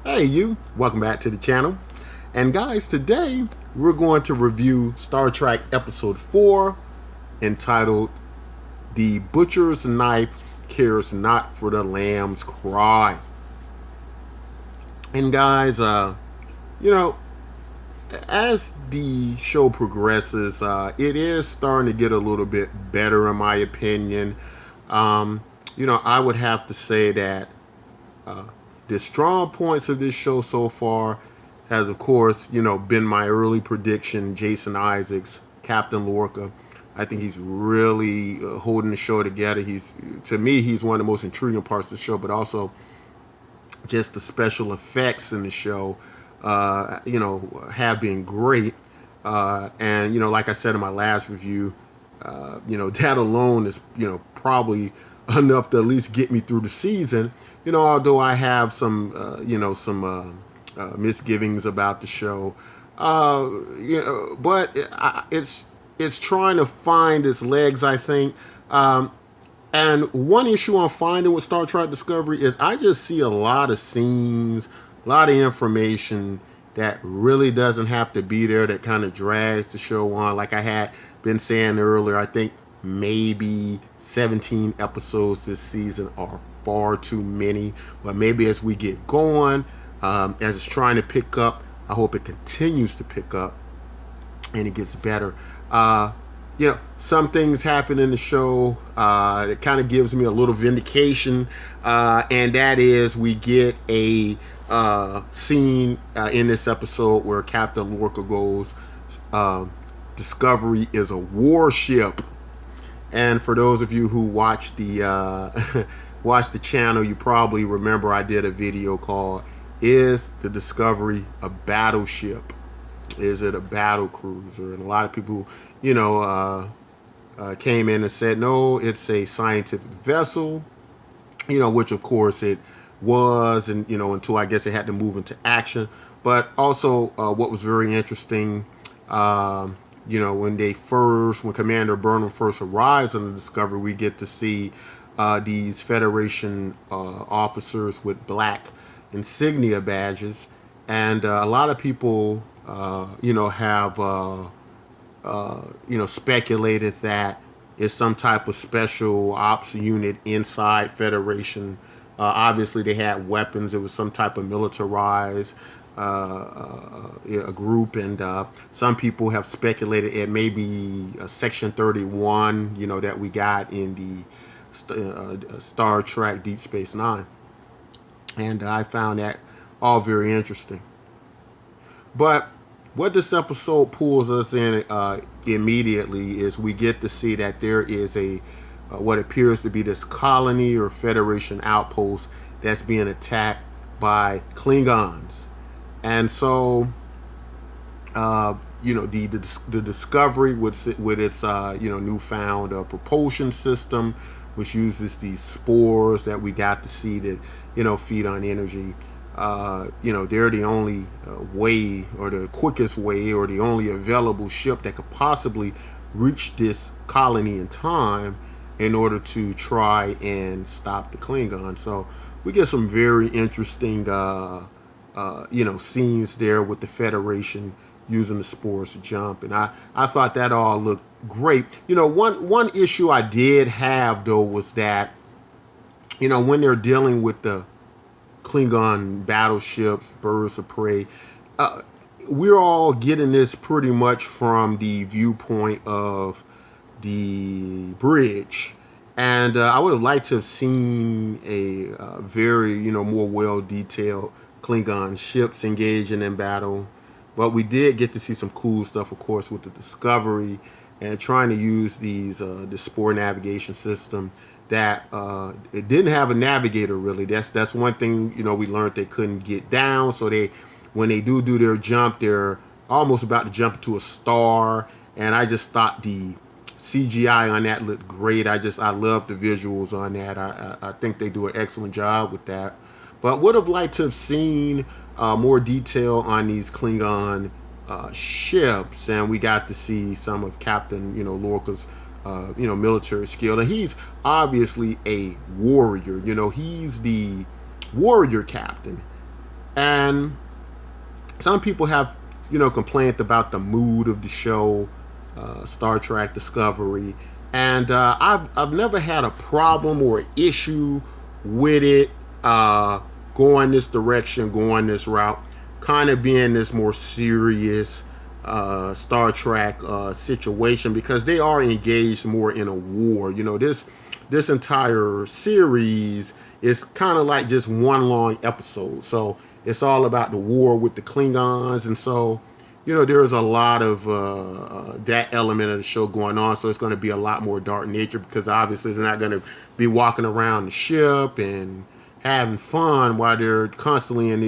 Hey you, welcome back to the channel. And guys, today we're going to review Star Trek Episode 4 entitled The Butcher's Knife Cares Not for the Lamb's Cry. And guys, you know, as the show progresses, it is starting to get a little bit better in my opinion. Um, I would have to say that Uh, the strong points of this show so far has, of course, been my early prediction, Jason Isaacs, Captain Lorca. I think he's really holding the show together. To me, he's one of the most intriguing parts of the show, but also just the special effects in the show, have been great. And like I said in my last review, that alone is, probably enough to at least get me through the season. Although I have some misgivings about the show, but it's trying to find its legs, I think. And one issue I'm finding with Star Trek Discovery is I just see a lot of scenes, a lot of information that really doesn't have to be there, that kind of drags the show on. Like I had been saying earlier, I think maybe 17 episodes this season are far too many. But maybe as we get going, as it's trying to pick up, I hope it continues to pick up and it gets better. Some things happen in the show that kind of gives me a little vindication, and that is we get a scene in this episode where Captain Lorca goes, Discovery is a warship. And for those of you who watch the watch the channel, you probably remember I did a video called "Is the Discovery a Battleship? Is it a battle cruiser?" And a lot of people, came in and said, no, it's a scientific vessel, which of course it was, and, until I guess it had to move into action. But also, what was very interesting, when Commander Burnham first arrives on the Discovery, we get to see these Federation officers with black insignia badges. And a lot of people, have speculated that it's some type of special ops unit inside Federation. Obviously, they had weapons. It was some type of militarized a group, and some people have speculated it may be a Section 31, that we got in the Star Trek Deep Space Nine. And I found that all very interesting. But what this episode pulls us in immediately is we get to see that there is a what appears to be this colony or Federation outpost that's being attacked by Klingons. And so, the Discovery with its newfound propulsion system, which uses these spores that we got to see that feed on energy. They're the only way, or the quickest way, or the only available ship that could possibly reach this colony in time in order to try and stop the Klingons. So we get some very interesting, scenes there with the Federation using the spores to jump, and I thought that all looked great. One issue I did have though was that, when they're dealing with the Klingon battleships, birds of prey, we're all getting this pretty much from the viewpoint of the bridge. And I would have liked to have seen a very, more well-detailed Klingon ships engaging in battle. But we did get to see some cool stuff, of course, with the Discovery and trying to use the spore navigation system that it didn't have a navigator really. That's one thing we learned they couldn't get down. So when they do their jump, they're almost about to jump into a star. And I just thought the CGI on that looked great. I love the visuals on that. I think they do an excellent job with that. But would have liked to have seen more detail on these Klingon ships, and we got to see some of Captain Lorca's military skill. And he's obviously a warrior. He's the warrior captain. And some people have, complained about the mood of the show, Star Trek Discovery, and I've never had a problem or issue with it going this direction, going this route, kind of being this more serious Star Trek situation, because they are engaged more in a war. This entire series is kind of like just one long episode. So it's all about the war with the Klingons, and so there's a lot of that element of the show going on. So it's going to be a lot more dark nature, because obviously they're not going to be walking around the ship and having fun while they're constantly in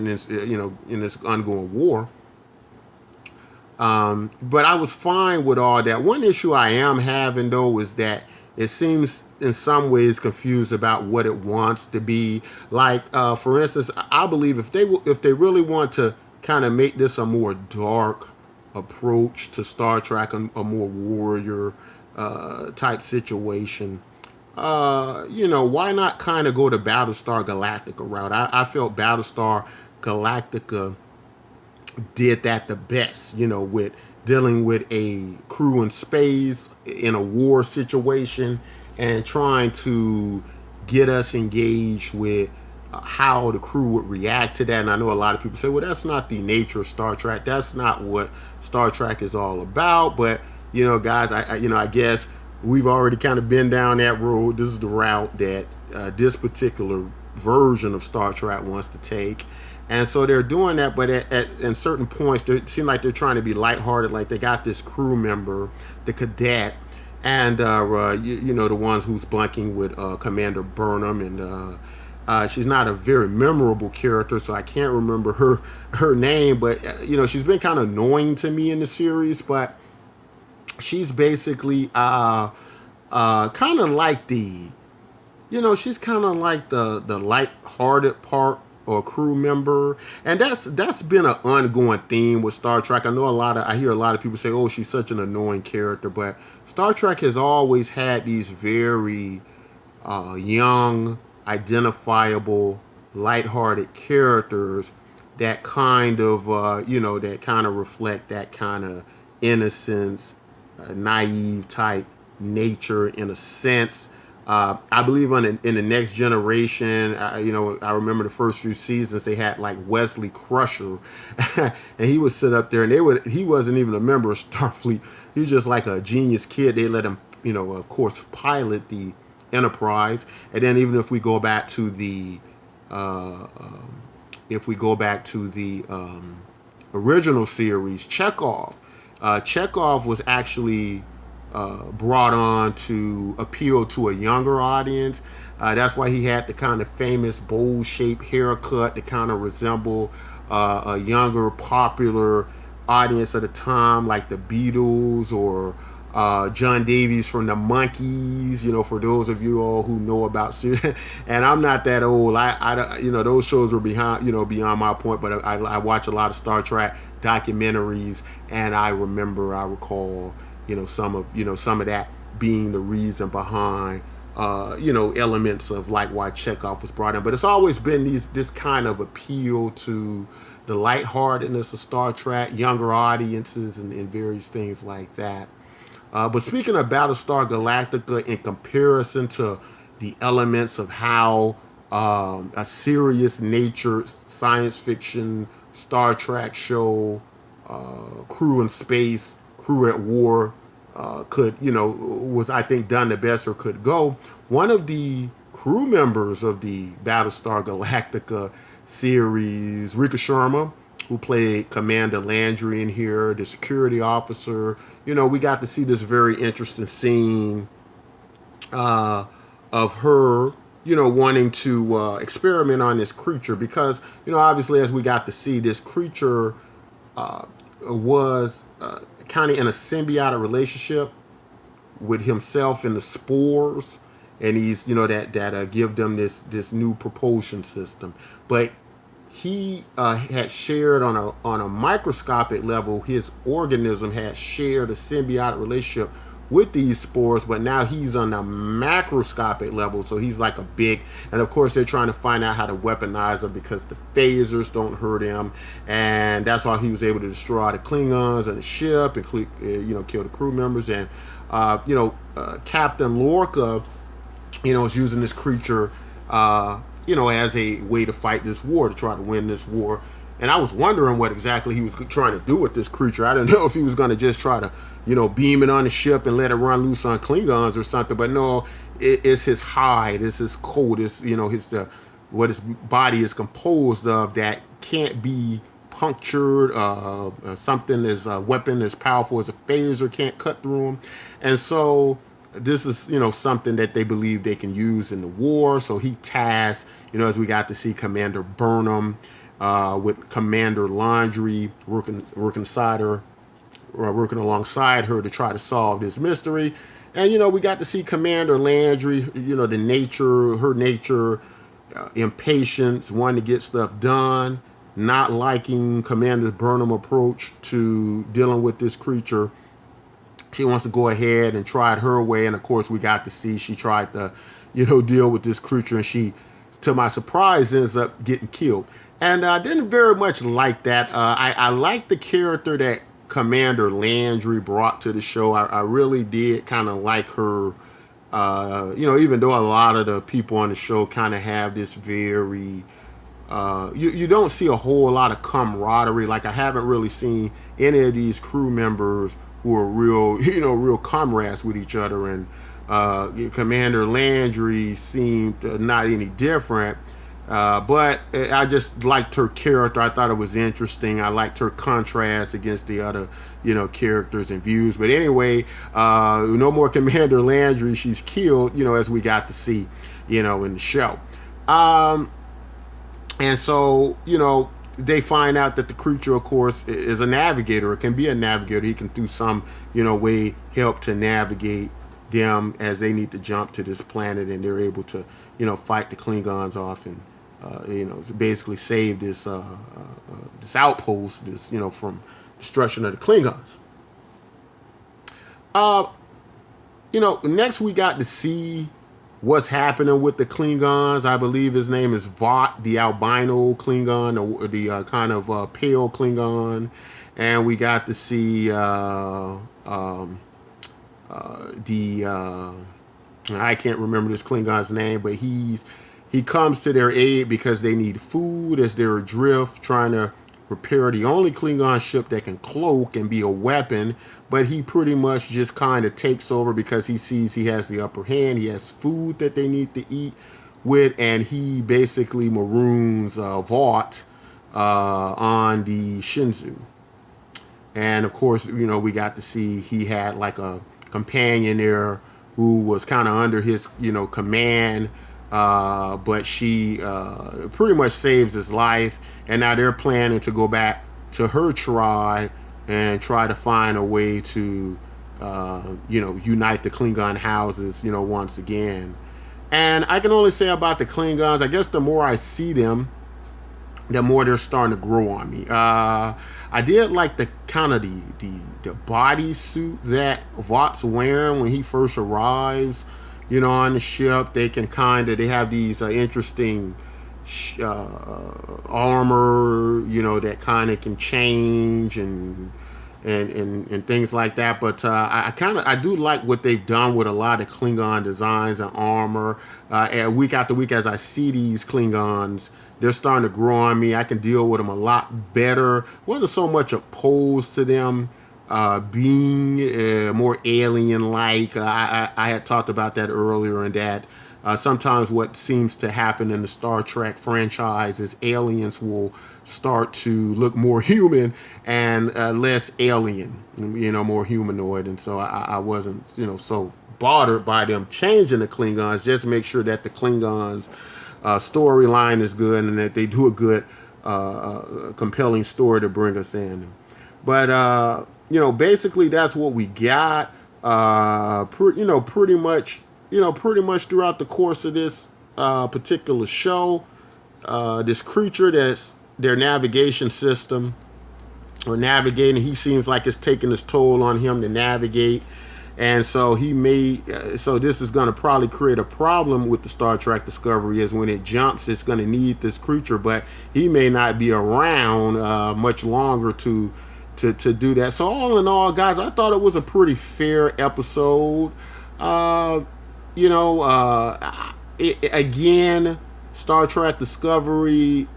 this ongoing war. But I was fine with all that. One issue I am having though is that it seems in some ways confused about what it wants to be. Like, for instance, I believe if they really want to kind of make this a more dark approach to Star Trek, a more warrior type situation, why not kind of go to Battlestar Galactica route? I felt Battlestar Galactica did that the best, with dealing with a crew in space in a war situation and trying to get us engaged with how the crew would react to that. And I know a lot of people say, well, that's not the nature of Star Trek. That's not what Star Trek is all about. But, guys, I guess we've already kind of been down that road. This is the route that this particular version of Star Trek wants to take. And so they're doing that, but at certain points, it seems like they're trying to be lighthearted. Like they got this crew member, the cadet, and the ones who's bunking with Commander Burnham, and she's not a very memorable character, so I can't remember her name. But she's been kind of annoying to me in the series. But she's basically kind of like she's kind of like the lighthearted part or crew member, and that's been an ongoing theme with Star Trek. I hear a lot of people say, "Oh, she's such an annoying character," but Star Trek has always had these very young, identifiable, lighthearted characters that kind of reflect that kind of innocence, naive type nature in a sense. I believe in the Next Generation, I remember the first few seasons they had like Wesley Crusher, and he would sit up there, and he wasn't even a member of Starfleet. He's just like a genius kid. They let him, of course, pilot the Enterprise. And then even if we go back to the original series, Chekhov was actually brought on to appeal to a younger audience. That's why he had the kind of famous bowl-shaped haircut to kind of resemble a younger, popular audience at the time, like the Beatles or John Davies from the Monkees. For those of you all who know about series, and I'm not that old. Those shows were beyond my point. But I watch a lot of Star Trek documentaries, and I recall some of that being the reason behind elements of like why Chekhov was brought in. But it's always been this kind of appeal to the lightheartedness of Star Trek, younger audiences, and various things like that. But speaking of Battlestar Galactica, in comparison to the elements of how a serious nature science fiction Star Trek show, crew in space, crew at war, was, I think, done the best or could go. One of the crew members of the Battlestar Galactica series, Rika Sharma, who played Commander Landry in here, the security officer, we got to see this very interesting scene of her, wanting to experiment on this creature, because, obviously, as we got to see, this creature was kind of in a symbiotic relationship with himself and the spores, and he's that give them this new propulsion system. But he had shared on a microscopic level, his organism had shared a symbiotic relationship with these spores, but now he's on a macroscopic level, so he's like a big, and of course they're trying to find out how to weaponize him because the phasers don't hurt him, and that's why he was able to destroy the Klingons and the ship and kill the crew members. And Captain Lorca, is using this creature, as a way to fight this war, to try to win this war. And I was wondering what exactly he was trying to do with this creature. I didn't know if he was going to just try to, beam it on the ship and let it run loose on Klingons or something. But no, it's his hide, it's his coat, it's, what his body is composed of that can't be punctured. Something is a weapon as powerful as a phaser can't cut through him. And so this is, something that they believe they can use in the war. So he tasked, as we got to see Commander Burnham, with Commander Laundry working alongside her to try to solve this mystery. And we got to see Commander Landry, her nature, impatience, wanting to get stuff done, not liking Commander Burnham approach to dealing with this creature. She wants to go ahead and try it her way, and of course we got to see she tried to, deal with this creature, and she, to my surprise, ends up getting killed. And I didn't very much like that. I liked the character that Commander Landry brought to the show. I really did kind of like her, even though a lot of the people on the show kind of have this very, you don't see a whole lot of camaraderie. Like, I haven't really seen any of these crew members who are real, real comrades with each other. And Commander Landry seemed not any different. But I just liked her character. I thought it was interesting. I liked her contrast against the other, characters and views. But anyway, no more Commander Landry. She's killed, as we got to see, in the show. And so, they find out that the creature, of course, is a navigator. It can be a navigator. He can, through some, way, help to navigate them as they need to jump to this planet, and they're able to, fight the Klingons off and, basically save this this outpost, from destruction of the Klingons. Next we got to see what's happening with the Klingons. I believe his name is Vought, the albino Klingon, or the kind of pale Klingon, and we got to see I can't remember this Klingon's name, but he comes to their aid because they need food as they're adrift, trying to repair the only Klingon ship that can cloak and be a weapon. But he pretty much just kind of takes over because he sees he has the upper hand. He has food that they need to eat with, and he basically maroons Vought on the Shinzu. And of course, we got to see he had like a companion there who was kind of under his, command. But she pretty much saves his life, and now they're planning to go back to her tribe and try to find a way to, unite the Klingon houses, once again. And I can only say about the Klingons, I guess the more I see them, the more they're starting to grow on me. I did like the kind of the body suit that Vought's wearing when he first arrives, on the ship. They have these interesting armor, that kind of can change and things like that. But I do like what they've done with a lot of Klingon designs and armor. And week after week, as I see these Klingons, they're starting to grow on me. I can deal with them a lot better. Wasn't so much opposed to them being more alien-like. I had talked about that earlier, and that sometimes what seems to happen in the Star Trek franchise is aliens will start to look more human and less alien, more humanoid. And so I wasn't, so bothered by them changing the Klingons. Just make sure that the Klingons storyline is good and that they do a good compelling story to bring us in. But basically that's what we got. Pretty much throughout the course of this particular show, this creature that's their navigation system or navigating, he seems like it's taking its toll on him to navigate. And so he may, so this is going to probably create a problem with the Star Trek Discovery. Is when it jumps, it's going to need this creature, but he may not be around much longer to do that. So all in all, guys, I thought it was a pretty fair episode. Uh, again, Star Trek Discovery,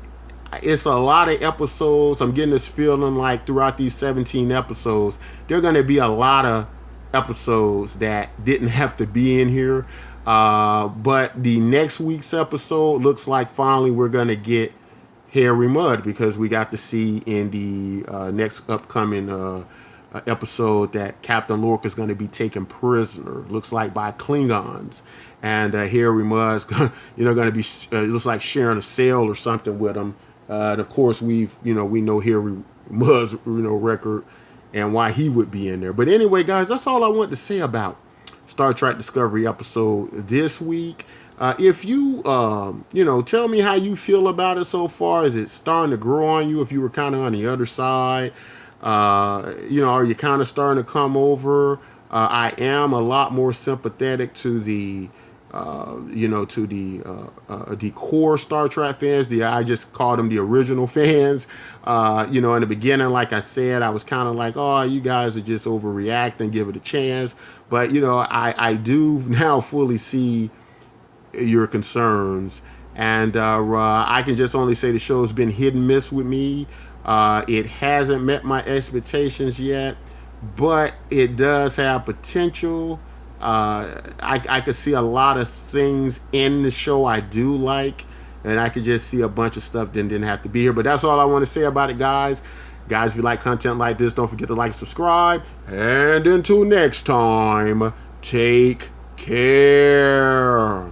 it's a lot of episodes. I'm getting this feeling like throughout these 17 episodes, there are going to be a lot of episodes that didn't have to be in here. But the next week's episode looks like finally we're going to get Harry Mudd, because we got to see in the next upcoming episode that Captain Lorca is going to be taken prisoner. Looks like by Klingons, and Harry Mudd's going to be looks like sharing a cell or something with him. And of course, we know Harry Mudd's record and why he would be in there. But anyway, guys, that's all I want to say about Star Trek Discovery episode this week. If you, tell me how you feel about it so far. Is it starting to grow on you? If you were kind of on the other side, are you kind of starting to come over? I am a lot more sympathetic to the the core Star Trek fans. I just call them the original fans. In the beginning, like I said, I was kind of like, oh, you guys are just overreacting, give it a chance. But, I do now fully see your concerns. And I can just only say the show's been hit and miss with me. It hasn't met my expectations yet, but it does have potential. I could see a lot of things in the show I do like, and I could just see a bunch of stuff that didn't have to be here. But that's all I want to say about it, guys. Guys, if you like content like this, don't forget to like and subscribe. And until next time, take care.